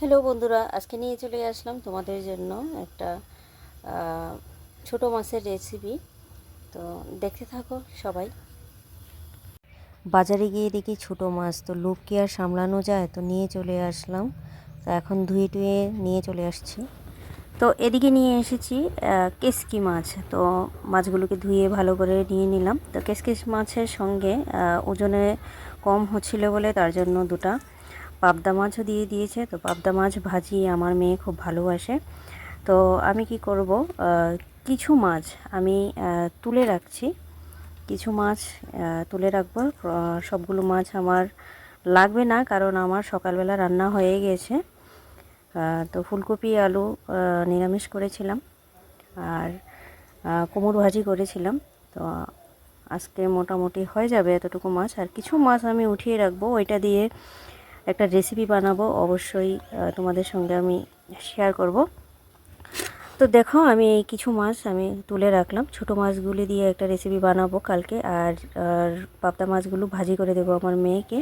Hello বন্ধুরা, আজকে নিয়ে চলে আসলাম তোমাদের জন্য একটা ছোট মাছের রেসিপি। তো দেখতে থাকো সবাই। বাজারে গিয়ে দেখি ছোট মাছ, তো লোক কি আর সামলানো যায়, তো নিয়ে চলে আসলাম। তো এখন ধুয়ে টুয়ে নিয়ে চলে আসছি। তো এদিকে নিয়ে এসেছি কেসকি মাছ। তো মাছগুলোকে ধুয়ে ভালো করে নিয়ে নিলাম। তো কেসকি মাছের সঙ্গে ওজনে কম হচ্ছিল বলে তার জন্য দুটা পাবদা মাছও দিয়ে দিয়েছে। তো পাবদা মাছ ভাজি আমার মেয়ে খুব ভালোবাসে। তো আমি কি করব, কিছু মাছ আমি তুলে রাখছি, কিছু মাছ তুলে রাখবো। সবগুলো মাছ আমার লাগবে না, কারণ আমার সকালবেলা রান্না হয়ে গেছে। তো ফুলকপি আলু নিরামিষ করেছিলাম, আর কুমড়ো ভাজি করেছিলাম। তো আজকে মোটামুটি হয়ে যাবে এতটুকু মাছ। আর কিছু মাছ আমি উঠিয়ে রাখবো, ওইটা দিয়ে একটা রেসিপি বানাবো, অবশ্যই তোমাদের সঙ্গে আমি শেয়ার করব। তো দেখো, আমি এই কিছু মাছ আমি তুলে রাখলাম, ছোট মাছগুলি দিয়ে একটা রেসিপি বানাবো কালকে। আর পাবদা মাছগুলো ভাজি করে দেবো আমার মেয়েকে।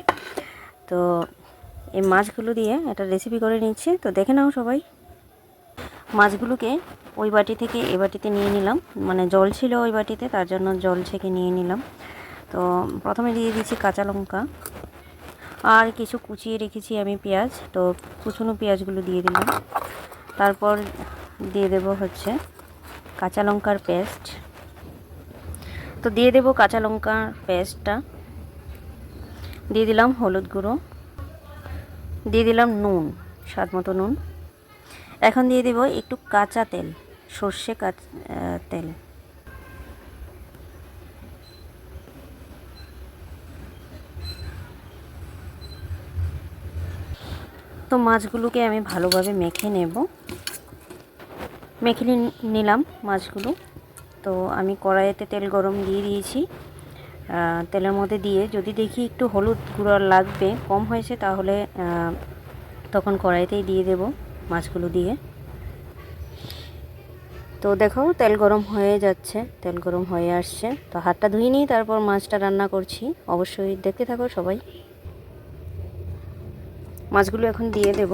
তো এই মাছগুলো দিয়ে একটা রেসিপি করে নিচ্ছি, তো দেখে নাও সবাই। মাছগুলোকে ওই বাটি থেকে এ বাটিতে নিয়ে নিলাম, মানে জল ছিল ওই বাটিতে, তার জন্য জল ছেঁকে নিয়ে নিলাম। তো প্রথমে দিয়ে দিচ্ছি কাঁচা লঙ্কা, আর কিছু কুচিয়ে রেখেছি আমি পেঁয়াজ। তো কুচনো পেঁয়াজগুলো দিয়ে দিলাম। তারপর দিয়ে দেব হচ্ছে কাঁচা লঙ্কার পেস্ট। তো দিয়ে দেব কাঁচা লঙ্কার পেস্টটা, দিয়ে দিলাম হলুদ গুঁড়ো, দিয়ে দিলাম নুন, স্বাদ মতো নুন। এখন দিয়ে দেব একটু কাঁচা তেল, সর্ষে তেল। তো মাছগুলোকে আমি ভালোভাবে মেখে নেব, মেখে নিলাম মাছগুলো। তো আমি কড়াইতে তেল গরম দিয়ে দিয়েছি। তেলের মধ্যে দিয়ে যদি দেখি একটু হলুদ গুঁড়ো লাগবে, কম হয়েছে, তাহলে তখন কড়াইতেই দিয়ে দেব মাছগুলো দিয়ে। তো দেখো তেল গরম হয়ে যাচ্ছে, তেল গরম হয়ে আসছে। তো হাতটা ধুয়ে নিই, তারপর মাছটা রান্না করছি, অবশ্যই দেখতে থাকো সবাই। মাছগুলো এখন দিয়ে দেব।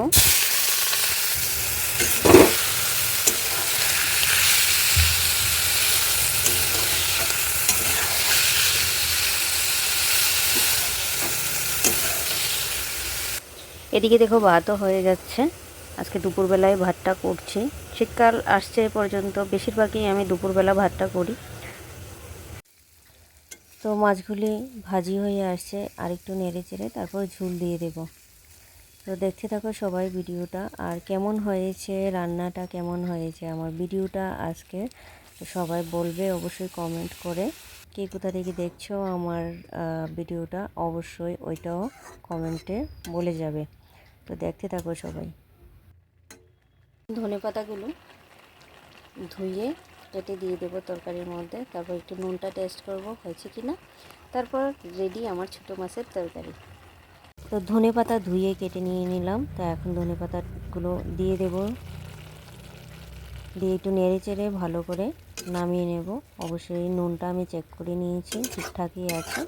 এদিকে দেখো ভাতও হয়ে যাচ্ছে। আজকে দুপুরবেলায় ভাতটা করছি, শীতকাল আসছে পর্যন্ত বেশিরভাগই আমি দুপুরবেলা ভাতটা করি। তো মাছগুলি ভাজি হয়ে আসছে, আর একটু নেড়ে চেড়ে তারপর ঝুল দিয়ে দেব। তো দেখতে থাকো সবাই ভিডিওটা, আর কেমন হয়েছে রান্নাটা, কেমন হয়েছে আমার ভিডিওটা আজকে সবাই বলবে অবশ্যই কমেন্ট করে। কে কোথা থেকে দেখছো আমার ভিডিওটা, অবশ্যই ওইটাও কমেন্টে বলে যাবে। তো দেখতে থাকো সবাই। ধনেপাতাগুলো ধুয়ে কেটে দিয়ে দেবো তরকারির মধ্যে, তারপর একটু নুনটা টেস্ট করব হয়েছে কি না। তারপর রেডি আমার ছোটো মাছের তরকারি। তো ধনেপাতা ধুয়ে কেটে নিয়ে নিলাম। তো এখন ধনেপাতাগুলো দিয়ে দেব, দিয়ে একটু নেড়ে চেড়ে ভালো করে নামিয়ে নেব। অবশ্যই নুনটা আমি চেক করে নিয়েছি, ঠিকঠাকই আছে।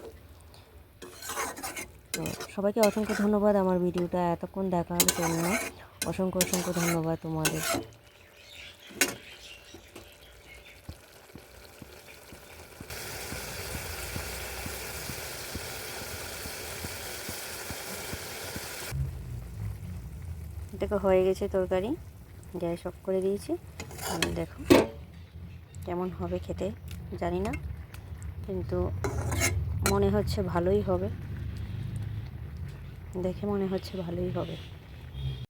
তো সবাইকে অসংখ্য ধন্যবাদ আমার ভিডিওটা এতক্ষণ দেখার জন্য, অসংখ্য অসংখ্য ধন্যবাদ তোমাদের। দেখো হয়ে গেছে তরকারি, গ্যাস অফ করে দিয়েছি। দেখো কেমন হবে খেতে জানি না, কিন্তু মনে হচ্ছে ভালোই হবে, দেখে মনে হচ্ছে ভালোই হবে।